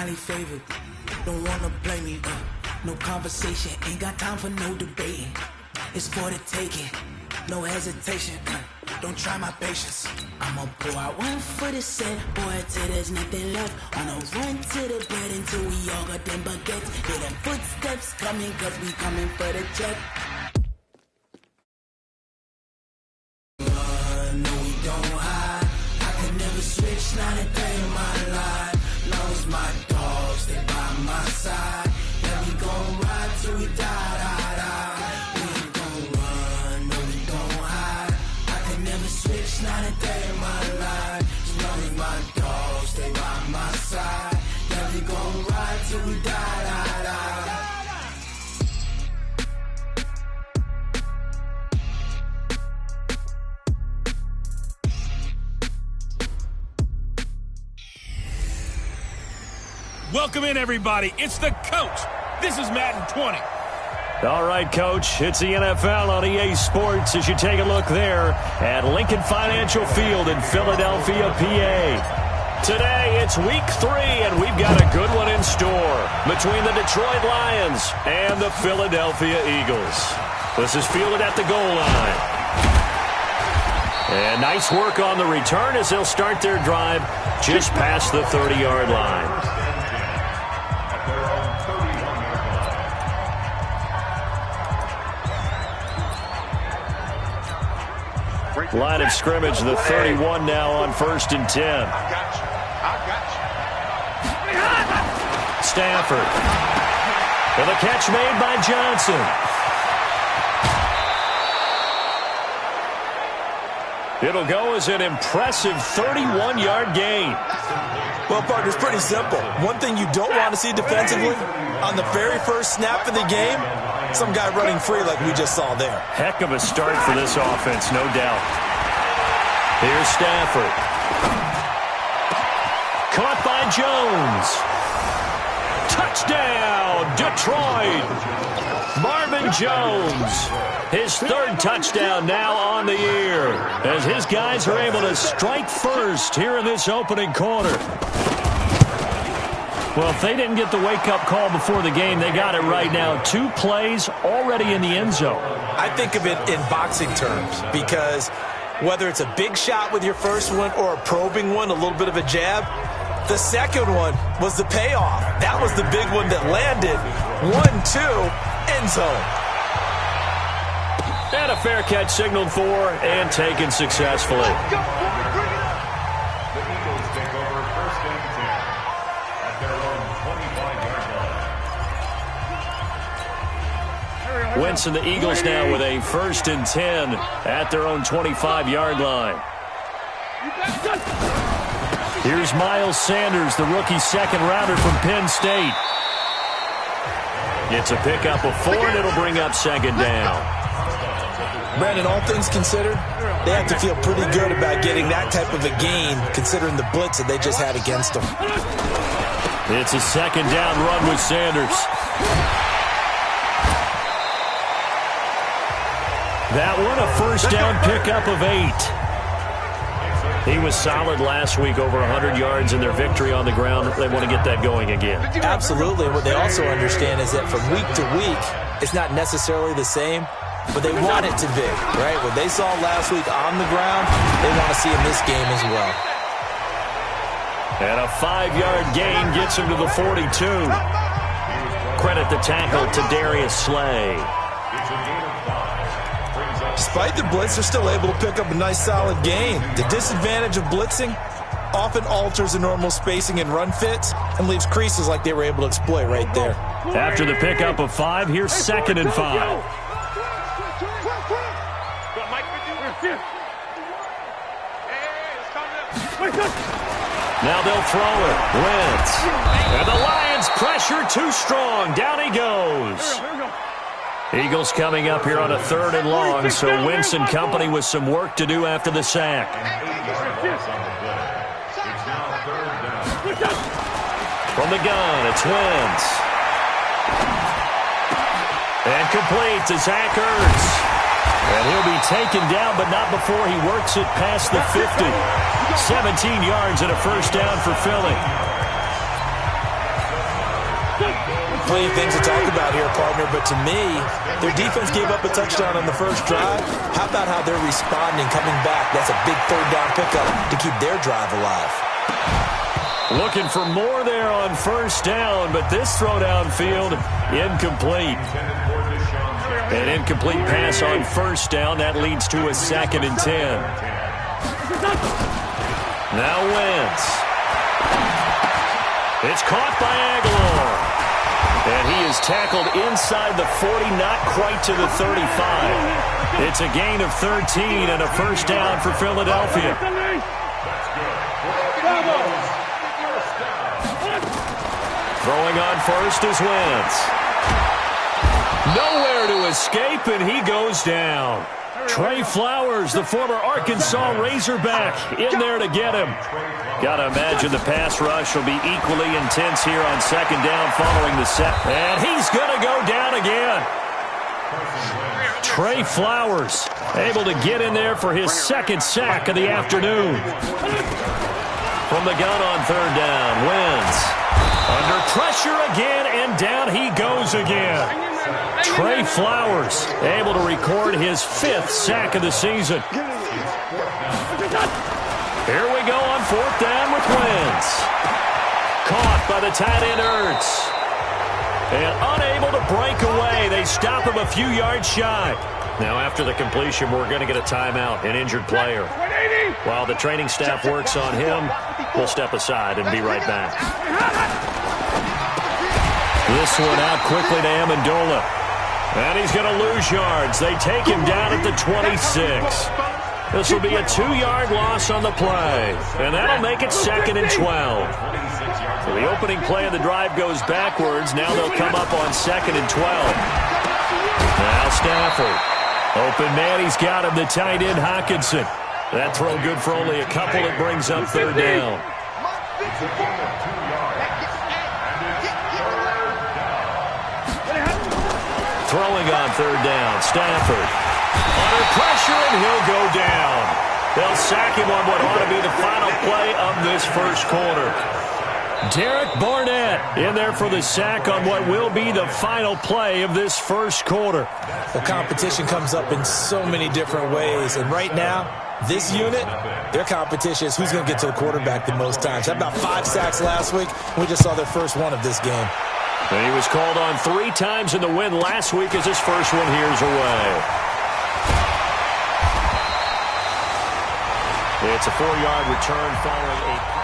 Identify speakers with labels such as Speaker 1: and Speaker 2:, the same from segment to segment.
Speaker 1: highly favored. Don't wanna blame me, no conversation, ain't got time for no debating. It's for the taking, no hesitation, don't try my patience. I'ma pour out one for the set, boy, till there's nothing left. Wanna run to the bed until we all got them baguettes. Hear them footsteps coming, cause we coming for the check. No, we don't hide. I can never switch, not a day in my life. Long as my dogs stay by my side. Yeah, we gon' ride till we die, die, die. We ain't gon' run, no, we don't hide. I can never switch, not a day in my life. As long as my dogs stay by my side. Yeah, we gon' ride till we die, die, die.
Speaker 2: Welcome in, everybody. It's the coach. This is Madden 20.
Speaker 3: All right, Coach. It's the NFL on EA Sports as you take a look there at Lincoln Financial Field in Philadelphia, PA. Today, it's Week 3, and we've got a good one in store between the Detroit Lions and the Philadelphia Eagles. This is fielded at the goal line. And nice work on the return as they'll start their drive just past the 30-yard line. Line of scrimmage, the 31 now on 1st and 10.
Speaker 4: I got you.
Speaker 3: Stafford. And the catch made by Johnson. It'll go as an impressive 31-yard gain.
Speaker 5: Well, partner, it's pretty simple. One thing you don't want to see defensively, on the very first snap of the game, some guy running free like we just saw there.
Speaker 3: Heck of a start for this offense, no doubt. Here's Stafford. Caught by Jones. Touchdown, Detroit. Marvin Jones. His third touchdown now on the year as his guys are able to strike first here in this opening quarter. Well, if they didn't get the wake-up call before the game, they got it right now. 2 plays already in the end zone.
Speaker 5: I think of it in boxing terms because whether it's a big shot with your first one or a probing one, a little bit of a jab, the second one was the payoff. That was the big one that landed. 1-2, end zone.
Speaker 3: And a fair catch signaled for and taken successfully. Wentz and the Eagles now with a 1st and 10 at their own 25-yard line. Here's Miles Sanders, the rookie second-rounder from Penn State. It's a pickup of 4, and it'll bring up 2nd down.
Speaker 5: Brandon, all things considered, they have to feel pretty good about getting that type of a gain considering the blitz that they just had against them.
Speaker 3: It's a 2nd down run with Sanders. That one, a 1st down pickup of 8. He was solid last week, over 100 yards in their victory on the ground. They want to get that going again.
Speaker 5: Absolutely. What they also understand is that from week to week, it's not necessarily the same, but they want it to be, right? What they saw last week on the ground, they want to see in this game as well.
Speaker 3: And a 5-yard gain gets him to the 42. Credit the tackle to Darius Slay.
Speaker 5: Despite the blitz, they're still able to pick up a nice solid gain. The disadvantage of blitzing often alters the normal spacing and run fits and leaves creases like they were able to exploit right there.
Speaker 3: After the pickup of 5, here's 2nd and 5. Now they'll throw it. Wentz. And the Lions pressure too strong. Down he goes. Eagles coming up here on a 3rd and long, so Wentz and company with some work to do after the sack. From the gun, it's Wentz. And complete to Zach Ertz. And he'll be taken down, but not before he works it past the 50. 17 yards and a 1st down for Philly.
Speaker 5: plenty of things to talk about here, partner, but to me, their defense gave up a touchdown on the first drive. How about how they're responding, coming back? That's a big third down pickup to keep their drive alive.
Speaker 3: Looking for more there on first down, but this throw downfield, incomplete. An incomplete pass on first down. That leads to a 2nd and 10. Now Wentz. It's caught by Aguilar. And he is tackled inside the 40, not quite to the 35. It's a gain of 13 and a first down for Philadelphia. Throwing on first is Wentz. Nowhere to escape, and he goes down. Trey Flowers, the former Arkansas Razorback, in there to get him. Got to imagine the pass rush will be equally intense here on second down following the set. And he's going to go down again. Trey Flowers able to get in there for his 2nd sack of the afternoon. From the gun on third down, Wentz. Under pressure again, and down he goes again. Trey Flowers able to record his 5th sack of the season. Here we go on fourth down with Wentz. Caught by the tight end Ertz. And unable to break away. They stop him a few yards shy. Now after the completion, we're going to get a timeout, an injured player. While the training staff works on him, we'll step aside and be right back. This one out quickly to Amendola. And he's going to lose yards. They take him down at the 26. This will be a 2-yard loss on the play. And that'll make it 2nd and 12. So the opening play of the drive goes backwards. Now they'll come up on 2nd and 12. Now Stafford. Open man, he's got him, the tight end Hockenson. That throw good for only a couple. It brings up third down. Throwing on third down, Stafford. Under pressure, and he'll go down. They'll sack him on what ought to be the final play of this first quarter. Derek Barnett in there for the sack on what will be the final play of this first quarter.
Speaker 5: Well, competition comes up in so many different ways, and right now, this unit, their competition is who's going to get to the quarterback the most times. Had about 5 sacks last week. We just saw their first one of this game.
Speaker 3: And he was called on 3 times in the win last week as his first one here's away. It's a 4-yard return following a...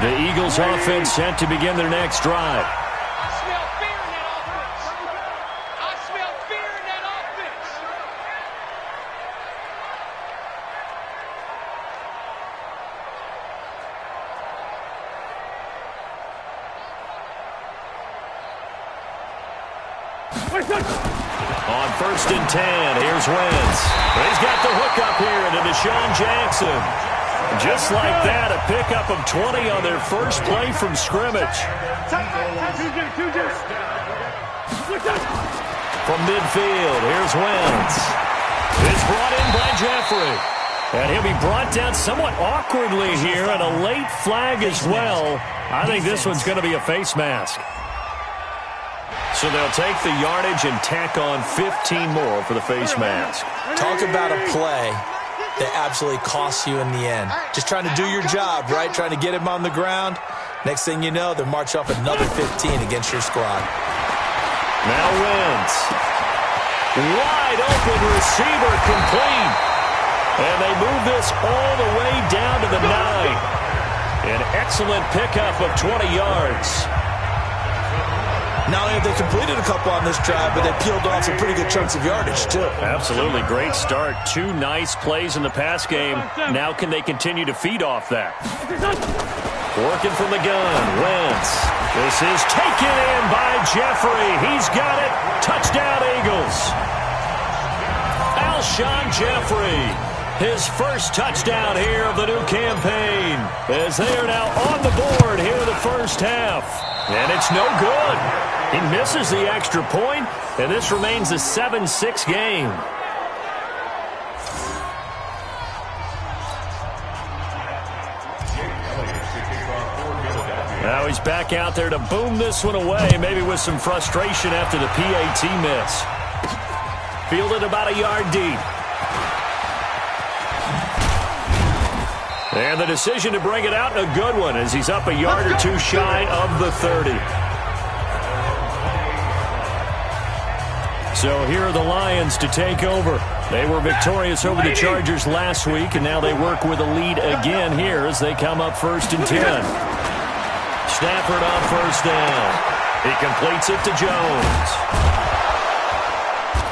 Speaker 3: The Eagles offense set to begin their next drive.
Speaker 6: I smell fear in that offense. I smell fear in that offense.
Speaker 3: On 1st and 10, here's Wentz. He's got the hook up here into Deshaun Jackson. Just like that, a pickup of 20 on their first play from scrimmage. From midfield, here's Wentz. It's brought in by Jeffrey. And he'll be brought down somewhat awkwardly here, and a late flag as well. I think this one's going to be a face mask. So they'll take the yardage and tack on 15 more for the face mask.
Speaker 5: Talk about a play that absolutely costs you in the end. Just trying to do your job, right? Trying to get him on the ground. Next thing you know, they'll march off another 15 against your squad.
Speaker 3: Now Wentz. Wide open receiver complete. And they move this all the way down to the 9. An excellent pickup of 20 yards.
Speaker 5: Not only have they completed a couple on this drive, but they peeled off some pretty good chunks of yardage, too.
Speaker 3: Absolutely. Great start. 2 nice plays in the pass game. Now can they continue to feed off that? Working from the gun. Wentz. This is taken in by Jeffrey. He's got it. Touchdown, Eagles. Alshon Jeffrey. His first touchdown here of the new campaign. As they are now on the board here in the first half. And it's no good. He misses the extra point, and this remains a 7-6 game. Now Now he's back out there to boom this one away, maybe with some frustration after the PAT miss. Fielded about a yard deep. And the decision to bring it out, a good one, as he's up a yard or two shy of the 30. So here are the Lions to take over. They were victorious over the Chargers last week, and now they work with a lead again here as they come up 1st and 10. Stafford on 1st down. He completes it to Jones.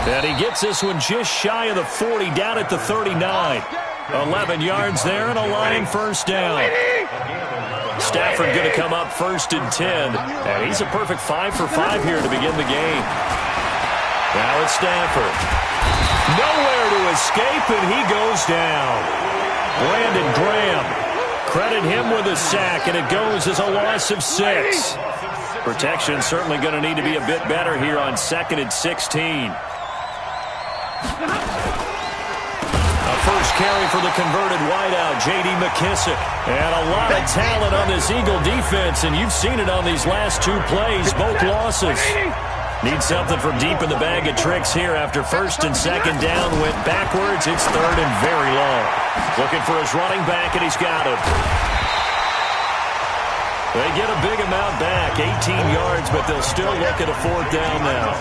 Speaker 3: And he gets this one just shy of the 40, down at the 39. 11 yards there and a line 1st down. Stafford going to come up 1st and 10. And he's a perfect 5 for 5 here to begin the game. Now it's Stafford. Nowhere to escape, and he goes down. Brandon Graham. Credit him with a sack, and it goes as a loss of 6. Protection certainly going to need to be a bit better here on 2nd and 16. First carry for the converted wideout, J.D. McKissick. And a lot of talent on this Eagle defense, and you've seen it on these last 2 plays, both losses. Need something from deep in the bag of tricks here after 1st and 2nd down. Went backwards. It's 3rd and very long. Looking for his running back, and he's got him. They get a big amount back, 18 yards, but they'll still look at a 4th down now.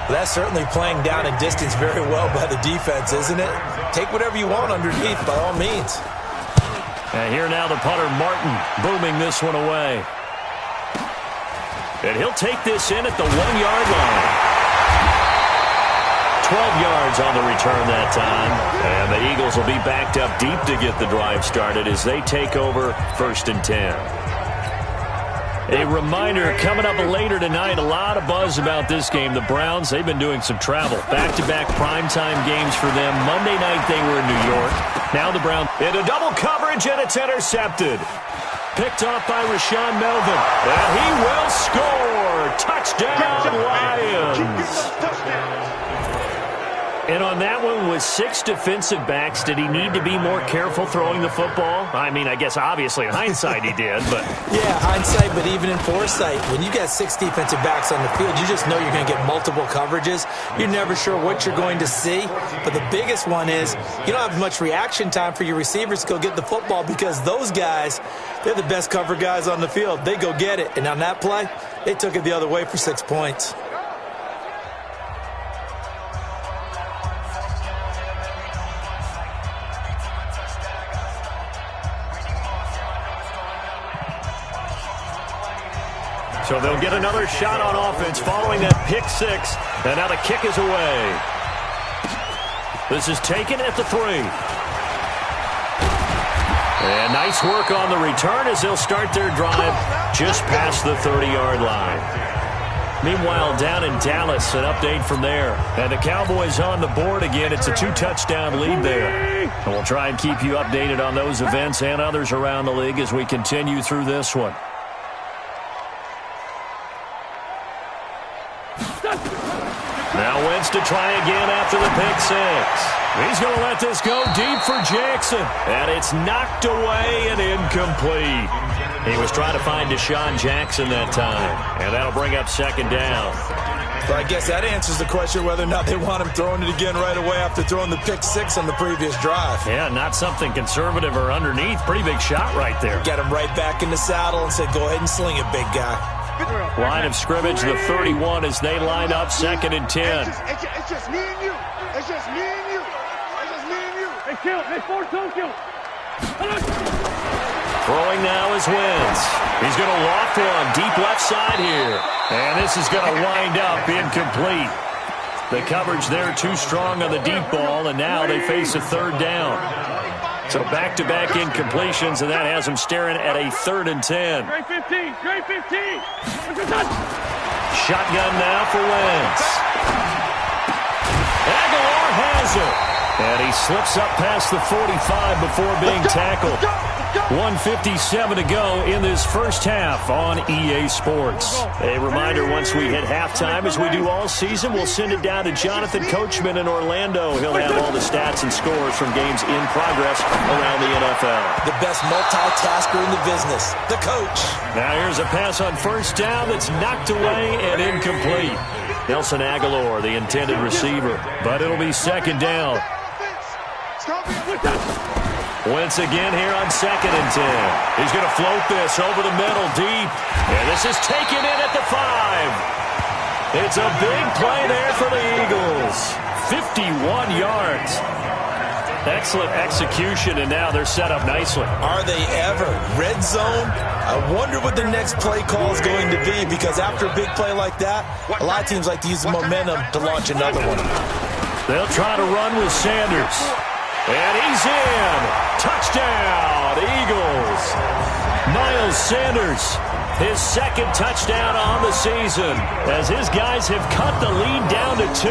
Speaker 5: That's certainly playing down and distance very well by the defense, isn't it? Take whatever you want underneath, by all means.
Speaker 3: And here now the punter, Martin, booming this one away. And he'll take this in at the 1-yard line. 12 yards on the return that time. And the Eagles will be backed up deep to get the drive started as they take over 1st and 10. A reminder, coming up later tonight, a lot of buzz about this game. The Browns, they've been doing some travel. Back-to-back primetime games for them. Monday night they were in New York. Now the Browns into double coverage, and it's intercepted. Picked off by Rashawn Melvin. And he will score. Touchdown, Lions. And on that one, with 6 defensive backs, did he need to be more careful throwing the football? I mean, I guess obviously in hindsight he did, but...
Speaker 5: Yeah, hindsight, but even in foresight, when you got 6 defensive backs on the field, you just know you're going to get multiple coverages. You're never sure what you're going to see. But the biggest one is you don't have much reaction time for your receivers to go get the football because those guys, they're the best cover guys on the field. They go get it. And on that play, they took it the other way for 6 points.
Speaker 3: So they'll get another shot on offense following that pick 6. And now the kick is away. This is taken at the 3. And nice work on the return as they'll start their drive just past the 30-yard line. Meanwhile, down in Dallas, an update from there. And the Cowboys on the board again. It's a 2-touchdown lead there. And we'll try and keep you updated on those events and others around the league as we continue through this one. Now Wentz to try again after the pick 6. He's going to let this go deep for Jackson. And it's knocked away and incomplete. He was trying to find Deshaun Jackson that time. And that'll bring up 2nd down.
Speaker 5: But I guess that answers the question whether or not they want him throwing it again right away after throwing the pick 6 on the previous drive.
Speaker 3: Yeah, not something conservative or underneath. Pretty big shot right there.
Speaker 5: Got him right back in the saddle and said, go ahead and sling it, big guy.
Speaker 3: Line of scrimmage, the 31 as they line up 2nd and 10.
Speaker 4: It's just me and you. It's just me and you. It's just me and you. Hey, kill. Hey, force don't kill.
Speaker 3: Throwing now is Wentz. He's going to loft one deep left side here. And this is going to wind up incomplete. The coverage there too strong on the deep ball, and now they face a 3rd down. So back-to-back incompletions, and that has them staring at a 3rd and 10.
Speaker 4: Straight 15. Straight 15.
Speaker 3: Shotgun now for Wentz. Aguilar has it. And he slips up past the 45 before being tackled. 1:57 to go in this first half on EA Sports. A reminder, once we hit halftime, as we do all season, we'll send it down to Jonathan Coachman in Orlando. He'll have all the stats and scores from games in progress around the NFL.
Speaker 5: The best multitasker in the business, the coach.
Speaker 3: Now here's a pass on first down that's knocked away and incomplete. Nelson Aguilar, the intended receiver, but it'll be second down. Wentz again here on 2nd and 10. He's going to float this over the middle deep. And this is taken in at the 5. It's a big play there for the Eagles. 51 yards. Excellent execution, and now they're set up nicely.
Speaker 5: Are they ever? Red zone? I wonder what the next play call is going to be, because after a big play like that, a lot of teams like to use the momentum to launch another one.
Speaker 3: They'll try to run with Sanders. And he's in. Touchdown, Eagles. Miles Sanders, his second touchdown on the season, as his guys have cut the lead down to 2.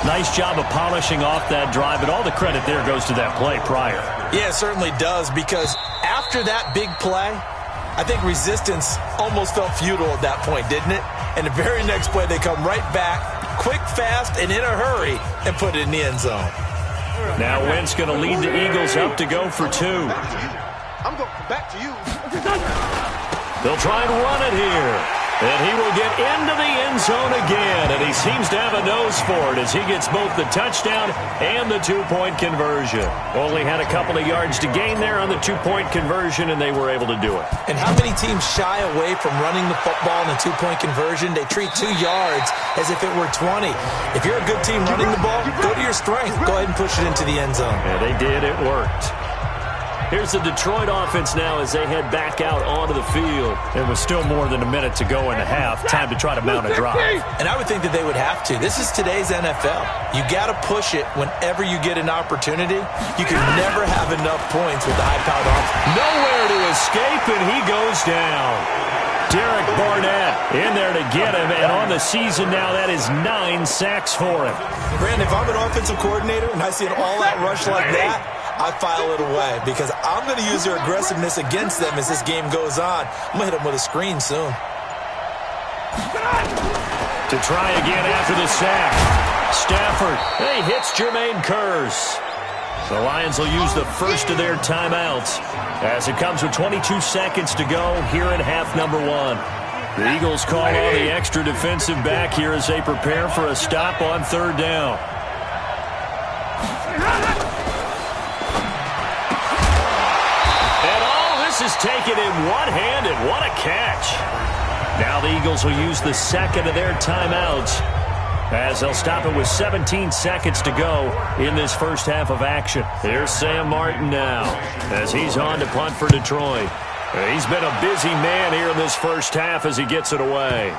Speaker 3: Nice job of polishing off that drive, and all the credit there goes to that play prior.
Speaker 5: Yeah, it certainly does, because after that big play, I think resistance almost felt futile at that point, didn't it? And the very next play, they come right back, quick, fast, and in a hurry, and put it in the end zone.
Speaker 3: Now Wentz going to lead the Eagles up to go for 2.
Speaker 4: I'm going to come back to you.
Speaker 3: They'll try and run it here. And he will get into the end zone again. And he seems to have a nose for it as he gets both the touchdown and the 2-point conversion. Only had a couple of yards to gain there on the 2-point conversion, and they were able to do it.
Speaker 5: And how many teams shy away from running the football in the 2-point conversion? They treat 2 yards as if it were 20. If you're a good team running the ball, go to your strength. Go ahead and push it into the end zone.
Speaker 3: Yeah, they did. It worked. Here's the Detroit offense now as they head back out onto the field. And with still more than a minute to go in the half, time to try to mount a drive.
Speaker 5: And I would think that they would have to. This is today's NFL. You got to push it whenever you get an opportunity. You can never have enough points with the high-powered offense.
Speaker 3: Nowhere to escape, and he goes down. Derek Barnett in there to get him, and on the season now, that is 9 sacks for him.
Speaker 5: Brandon, if I'm an offensive coordinator and I see an all-out rush like that, I file it away, because I'm going to use their aggressiveness against them as this game goes on. I'm going to hit them with a screen soon.
Speaker 3: To try again after the sack. Stafford, he hits Jermaine Kearse. The Lions will use the first of their timeouts as it comes with 22 seconds to go here in half number 1. The Eagles call on the extra defensive back here as they prepare for a stop on 3rd down. Is taken in one-handed. What a catch. Now the Eagles will use the second of their timeouts as they'll stop it with 17 seconds to go in this first half of action. Here's Sam Martin now as he's on to punt for Detroit. He's been a busy man here in this first half as he gets it away.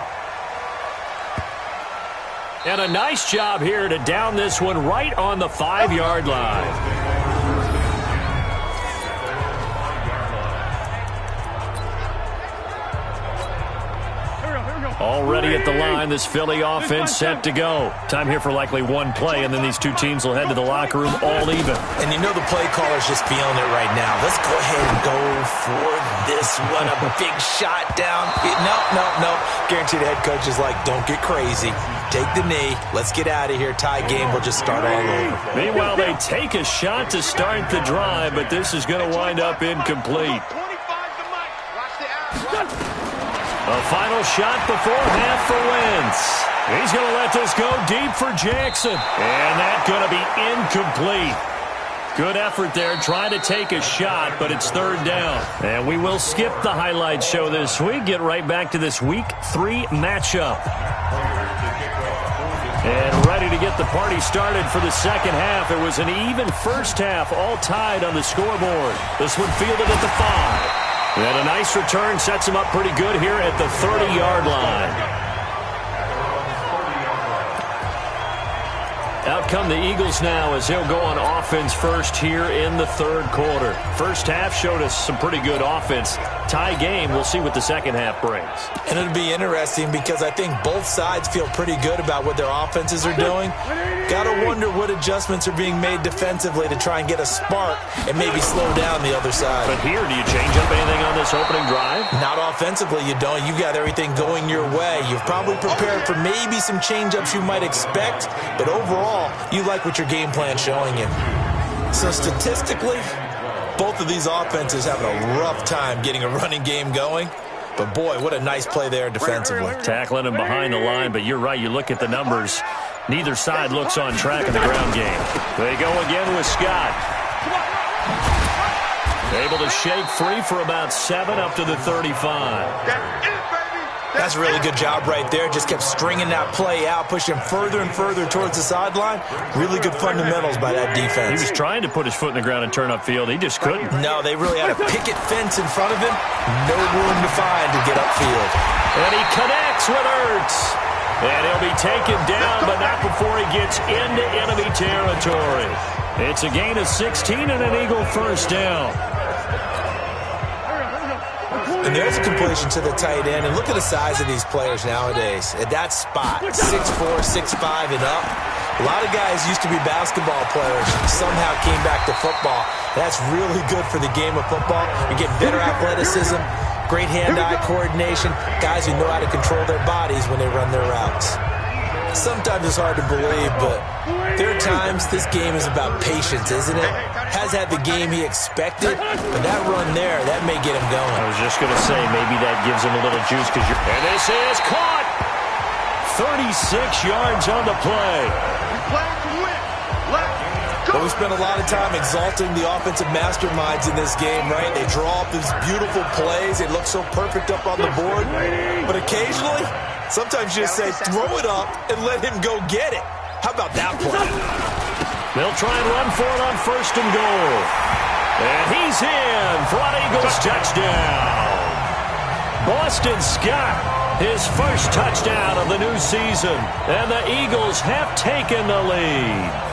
Speaker 3: And a nice job here to down this one right on the 5-yard line. Already at the line, this Philly offense set to go. Time here for likely one play, and then these two teams will head to the locker room all even.
Speaker 5: And you know the play caller's just feeling it right now. Let's go ahead and go for this one. A big shot down. No. Guaranteed the head coach is like, don't get crazy. Take the knee. Let's get out of here. Tie game. We'll just start all over.
Speaker 3: Meanwhile, they take a shot to start the drive, but this is going to wind up incomplete. A final shot before half for Wentz. He's going to let this go deep for Jackson. And that's going to be incomplete. Good effort there, trying to take a shot, but it's 3rd down. And we will skip the highlight show this week. Get right back to this Week 3 matchup. And ready to get the party started for the second half. It was an even first half, all tied on the scoreboard. This one fielded at the 5. And a nice return sets him up pretty good here at the 30-yard line. Out come the Eagles now as they'll go on offense first here in the third quarter. First half showed us some pretty good offense. Tie game, we'll see what the second half brings.
Speaker 5: And it'll be interesting because I think both sides feel pretty good about what their offenses are doing. Got to wonder what adjustments are being made defensively to try and get a spark and maybe slow down the other side.
Speaker 3: But here, do you change up anything on this opening drive?
Speaker 5: Not offensively, you don't. You got everything going your way. You've probably prepared for maybe some change-ups you might expect, but overall, you like what your game plan's showing you. So statistically, both of these offenses having a rough time getting a running game going. But, boy, what a nice play there defensively.
Speaker 3: Tackling him behind the line, but you're right. You look at the numbers. Neither side looks on track in the ground game. They go again with Scott. Able to shake free for about 7 up to the 35.
Speaker 5: That's a really good job right there. Just kept stringing that play out, pushing further and further towards the sideline. Really good fundamentals by that defense.
Speaker 3: He was trying to put his foot in the ground and turn upfield. He just couldn't.
Speaker 5: No, they really had a picket fence in front of him. No room to find to get upfield.
Speaker 3: And he connects with Ertz. And he'll be taken down, but not before he gets into enemy territory. It's a gain of 16 and an Eagle first down.
Speaker 5: And there's a completion to the tight end. And look at the size of these players nowadays. At that spot, 6'4", 6'5", and up. A lot of guys used to be basketball players, somehow came back to football. That's really good for the game of football. You get better athleticism, great hand-eye coordination, guys who know how to control their bodies when they run their routes. Sometimes it's hard to believe, but there are times this game is about patience, isn't it? Has had the game he expected, but that run there, that may get him going.
Speaker 3: I was just going to say, maybe that gives him a little juice because you're... And this is caught! 36 yards on the play.
Speaker 5: But we spent a lot of time exalting the offensive masterminds in this game, right? They draw up these beautiful plays. They look so perfect up on the board. But occasionally, sometimes you just say, throw it up and let him go get it. How about that play?
Speaker 3: They'll try and run for it on first and goal. And he's in for an Eagles touchdown. Boston Scott, his first touchdown of the new season. And the Eagles have taken the lead.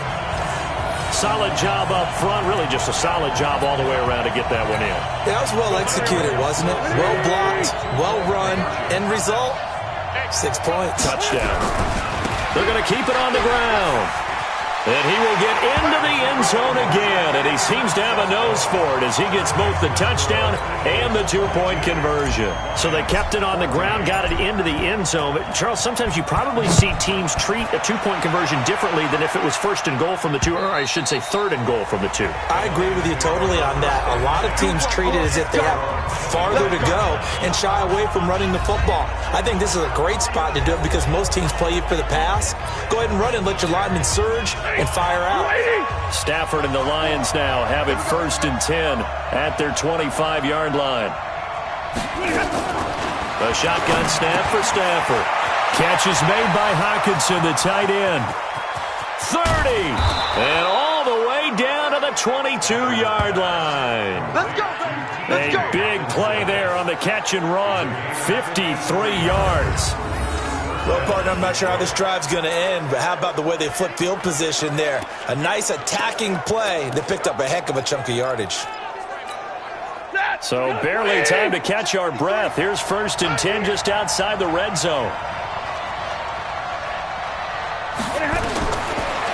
Speaker 3: Solid job up front. Really just a solid job all the way around to get that one in.
Speaker 5: That was well executed, wasn't it? Well blocked, well run. End result, 6 points.
Speaker 3: Touchdown. They're going to keep it on the ground. And he will get into the end zone again. And he seems to have a nose for it as he gets both the touchdown and the two-point conversion. So they kept it on the ground, got it into the end zone. But, Charles, sometimes you probably see teams treat a two-point conversion differently than if it was first and goal from the two, or I should say third and goal from the two.
Speaker 5: I agree with you totally on that. A lot of teams treat it as if they have farther to go and shy away from running the football. I think this is a great spot to do it because most teams play you for the pass. Go ahead and run and let your linemen surge and fire out.
Speaker 3: Stafford and the Lions now have it 1st and 10 at their 25-yard line. A shotgun snap for Stafford. Catch is made by Hockenson, the tight end. 30. And all the way down to the 22-yard line.
Speaker 4: Let's go.
Speaker 3: A big play there on the catch and run. 53 yards.
Speaker 5: Well, partner, I'm not sure how this drive's going to end, but how about the way they flip field position there? A nice attacking play. They picked up a heck of a chunk of yardage.
Speaker 3: So barely time to catch our breath. Here's 1st and 10 just outside the red zone.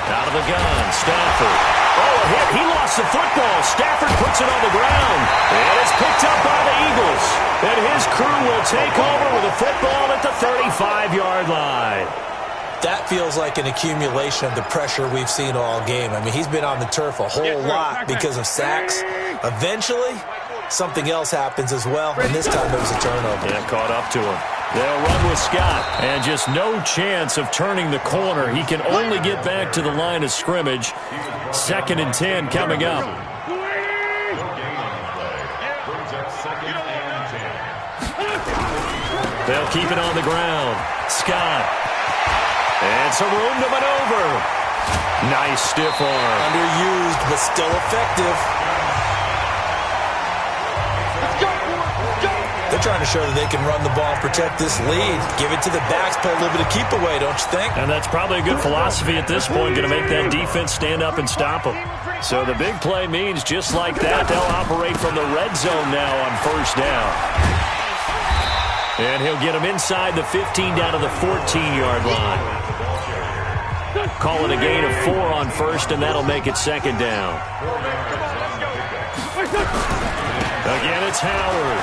Speaker 3: Out of the gun, Stafford. Oh, a hit. He lost the football. Stafford puts it on the ground. And it's picked up by the Eagles. And his crew will take over with a football at the 35-yard line.
Speaker 5: That feels like an accumulation of the pressure we've seen all game. I mean, he's been on the turf a whole lot because of sacks. Eventually, something else happens as well, and this time there was a turnover.
Speaker 3: Yeah, caught up to him. They'll run with Scott, and just no chance of turning the corner. He can only get back to the line of scrimmage. 2nd and 10 coming up. They'll keep it on the ground. Scott. And some room to maneuver. Nice stiff arm.
Speaker 5: Underused, but still effective. The trying to show that they can run the ball and protect this lead. Give it to the backs, play a little bit of keep away, don't you think?
Speaker 3: And that's probably a good philosophy at this point, going to make that defense stand up and stop them. So the big play means just like that, they'll operate from the red zone now on first down. And he'll get them inside the 15 down to the 14-yard line. Call it a gain of 4 on first, and that'll make it second down. Again, it's Howard.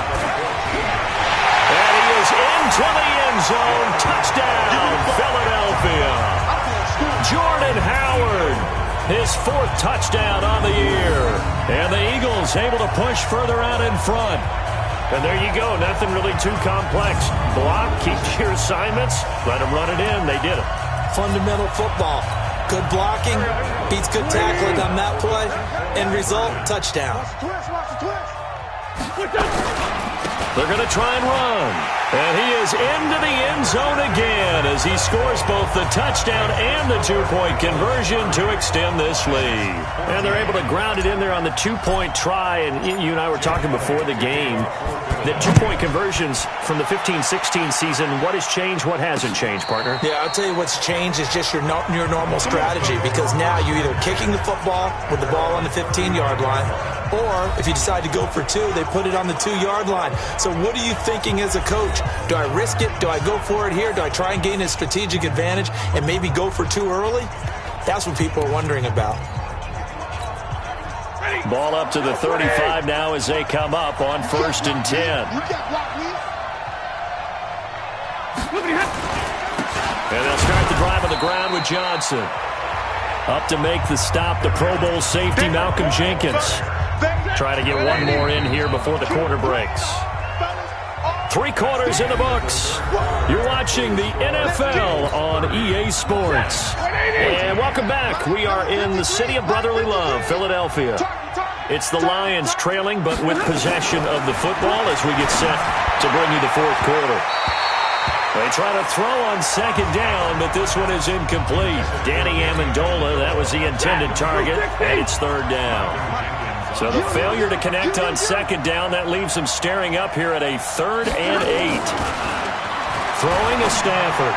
Speaker 3: And he is into the end zone. Touchdown, Philadelphia. Jordan Howard, his 4th touchdown on the year. And the Eagles able to push further out in front. And there you go. Nothing really too complex. Block, keep your assignments, let them run it in. They did it.
Speaker 5: Fundamental football. Good blocking, beats good tackling on that play. End result, touchdown.
Speaker 3: They're going to try and run. And he is into the end zone again as he scores both the touchdown and the 2-point conversion to extend this lead. And they're able to ground it in there on the 2-point try. And you and I were talking before the game that 2-point conversions from the 15-16 season, what has changed, what hasn't changed, partner?
Speaker 5: Yeah, I'll tell you what's changed is just your normal strategy, because now you're either kicking the football with the ball on the 15-yard line, or if you decide to go for 2, they put it on the 2-yard line. So what are you thinking as a coach? Do I risk it? Do I go for it here? Do I try and gain a strategic advantage and maybe go for 2 early? That's what people are wondering about.
Speaker 3: Ball up to the 35 now as they come up on 1st and 10. And they'll start the drive on the ground with Johnson. Up to make the stop, the Pro Bowl safety, Malcolm Jenkins. Try to get one more in here before the quarter breaks. 3 quarters in the books. You're watching the NFL on EA Sports. And welcome back. We are in the city of brotherly love, Philadelphia. It's the Lions trailing, but with possession of the football as we get set to bring you the 4th quarter. They try to throw on 2nd down, but this one is incomplete. Danny Amendola, that was the intended target, and it's 3rd down. So the failure to connect on 2nd down, that leaves them staring up here at a 3rd and 8. Throwing to Stafford.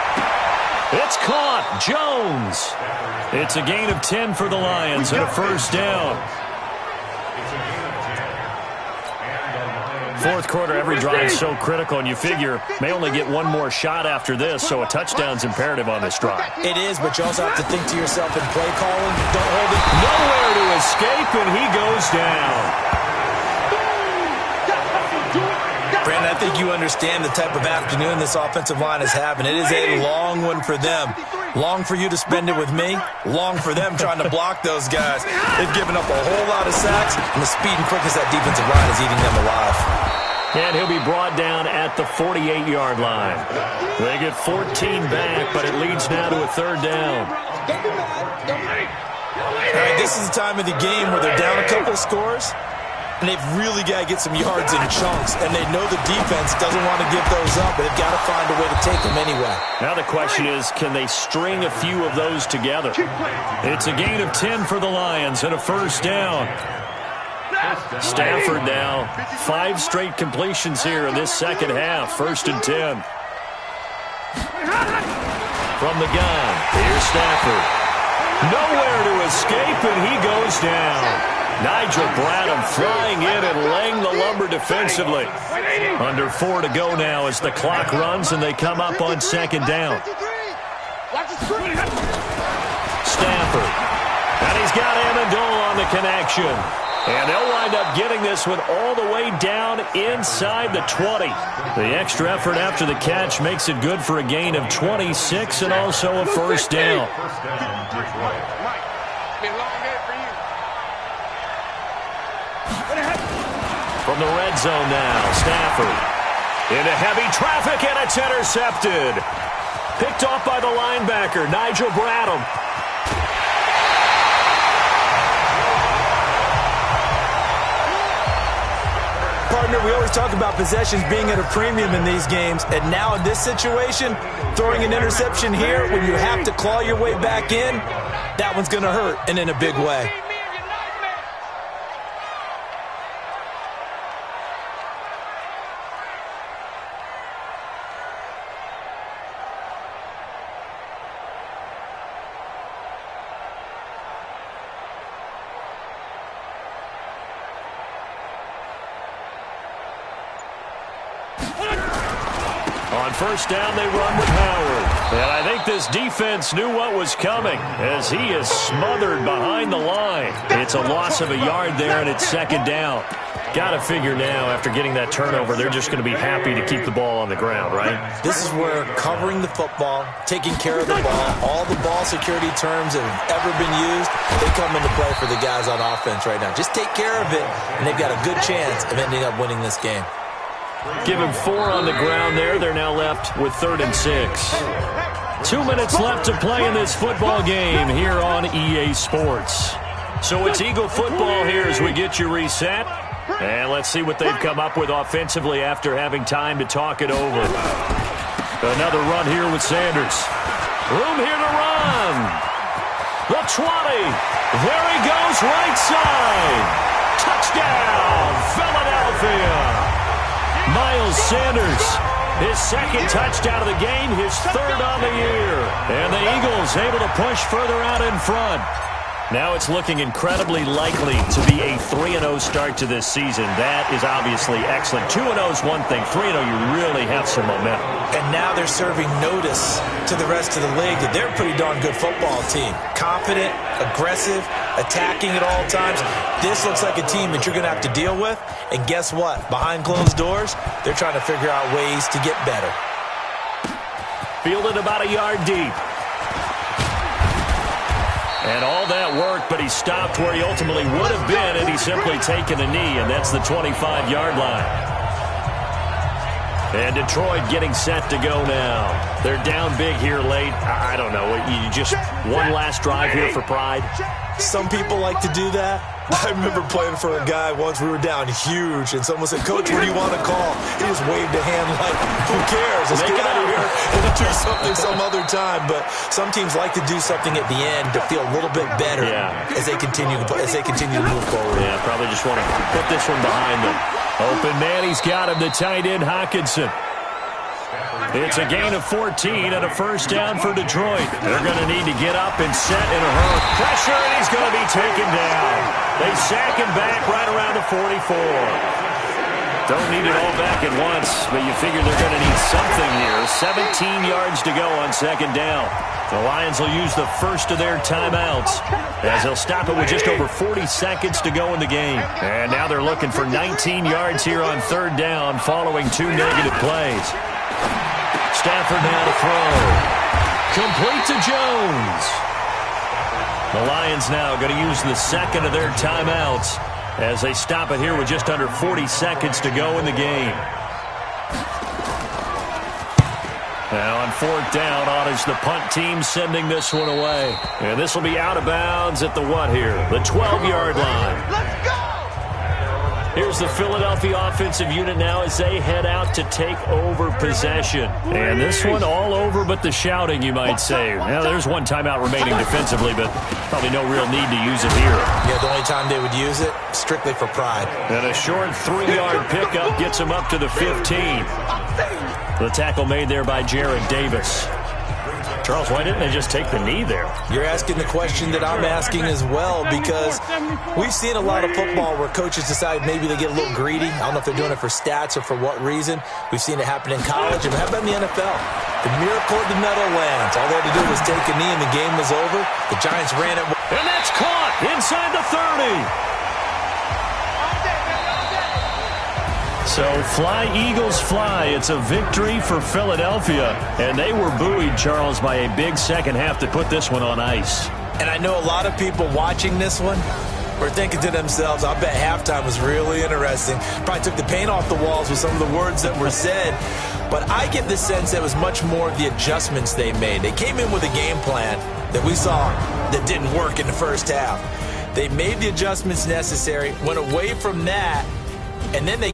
Speaker 3: It's caught. Jones. It's a gain of 10 for the Lions and a 1st down. 4th quarter, every drive is so critical, and you figure may only get one more shot after this, so a touchdown's imperative on this drive.
Speaker 5: It is, but you also have to think to yourself in play calling. Don't hold it.
Speaker 3: Nowhere to escape, and he goes down.
Speaker 5: Brandon, I think you understand the type of afternoon this offensive line is having. It is a long one for them. Long for you to spend it with me. Long for them trying to block those guys. They've given up a whole lot of sacks, and the speed and quickness of that defensive line is eating them alive.
Speaker 3: And he'll be brought down at the 48-yard line. They get 14 back, but it leads now to a 3rd down.
Speaker 5: All right, this is the time of the game where they're down a couple of scores, and they've really got to get some yards in chunks, and they know the defense doesn't want to give those up, but they've got to find a way to take them anyway.
Speaker 3: Now the question is, can they string a few of those together? It's a gain of 10 for the Lions and a 1st down. Stafford now, 5 straight completions here in this 2nd half, 1st and 10. From the gun, here's Stafford. Nowhere to escape, and he goes down. Nigel Bradham flying in and laying the lumber defensively. Under 4 to go now as the clock runs, and they come up on 2nd down. Stafford. And he's got Amendola on the connection. And they'll wind up getting this one all the way down inside the 20. The extra effort after the catch makes it good for a gain of 26 and also a 1st down. From the red zone now, Stafford. Into heavy traffic, and it's intercepted. Picked off by the linebacker, Nigel Bradham.
Speaker 5: Partner, we always talk about possessions being at a premium in these games, and now in this situation, throwing an interception here when you have to claw your way back in, that one's going to hurt, and in a big way.
Speaker 3: On first down, they run with Howard. And I think this defense knew what was coming as he is smothered behind the line. It's a loss of a yard there, and it's second down. Got to figure now, after getting that turnover, they're just going to be happy to keep the ball on the ground, right?
Speaker 5: This is where covering the football, taking care of the ball, all the ball security terms that have ever been used, they come into play for the guys on offense right now. Just take care of it, and they've got a good chance of ending up winning this game.
Speaker 3: Give him 4 on the ground there. They're now left with 3rd and 6. 2 minutes left to play in this football game here on EA Sports. So it's Eagle football here as we get you reset. And let's see what they've come up with offensively after having time to talk it over. Another run here with Sanders. Room here to run. The 20. There he goes, right side. Touchdown, Philadelphia. Miles Sanders, his 2nd touchdown of the game, his 3rd on the year. And the Eagles able to push further out in front. Now it's looking incredibly likely to be a 3-0 start to this season. That is obviously excellent. 2-0 is one thing. 3-0, you really have some momentum.
Speaker 5: And now they're serving notice to the rest of the league that they're a pretty darn good football team. Confident, aggressive, attacking at all times. This looks like a team that you're going to have to deal with. And guess what? Behind closed doors, they're trying to figure out ways to get better.
Speaker 3: Fielded about a yard deep. And all that work, but he stopped where he ultimately would have been had he simply taken a knee, and that's the 25-yard line. And Detroit getting set to go now. They're down big here late. I don't know. You just one last drive here for pride?
Speaker 5: Some people like to do that. I remember playing for a guy once. We were down huge, and someone said, "Coach, what do you want to call?" He just waved a hand like, "Who cares? Let's get out of here and do something some other time." But some teams like to do something at the end to feel a little bit better as they continue to move forward.
Speaker 3: Yeah, probably just want to put this one behind them. Open man, he's got him, the tight end Hockenson. It's a gain of 14 and a first down for Detroit. They're going to need to get up and set in a hurry. Pressure, and he's going to be taken down. They sack him back right around the 44. Don't need it all back at once, but you figure they're going to need something here. 17 yards to go on second down. The Lions will use the first of their timeouts as they'll stop it with just over 40 seconds to go in the game. And now they're looking for 19 yards here on 3rd down following 2 negative plays. Stafford now to throw. Complete to Jones. The Lions now going to use the 2nd of their timeouts as they stop it here with just under 40 seconds to go in the game. Now on 4th down, honors the punt team sending this one away. And this will be out of bounds at the what here? The 12-yard line.
Speaker 6: Let's go!
Speaker 3: Here's the Philadelphia offensive unit now as they head out to take over possession. And this one all over but the shouting, you might say. Now, there's one timeout remaining defensively, but probably no real need to use it here.
Speaker 5: Yeah, the only time they would use it, strictly for pride.
Speaker 3: And a short 3-yard pickup gets him up to the 15. The tackle made there by Jared Davis. Charles, why didn't they just take the knee there?
Speaker 5: You're asking the question that I'm asking as well, because we've seen a lot of football where coaches decide maybe they get a little greedy. I don't know if they're doing it for stats or for what reason. We've seen it happen in college, and how about in the NFL? The miracle of the Meadowlands. All they had to do was take a knee and the game was over. The Giants ran it.
Speaker 3: And that's caught inside the 30. So fly, Eagles, fly. It's a victory for Philadelphia. And they were buoyed, Charles, by a big second half to put this one on ice.
Speaker 5: And I know a lot of people watching this one were thinking to themselves, I bet halftime was really interesting. Probably took the paint off the walls with some of the words that were said. But I get the sense that it was much more of the adjustments they made. They came in with a game plan that we saw that didn't work in the first half. They made the adjustments necessary, went away from that, and then they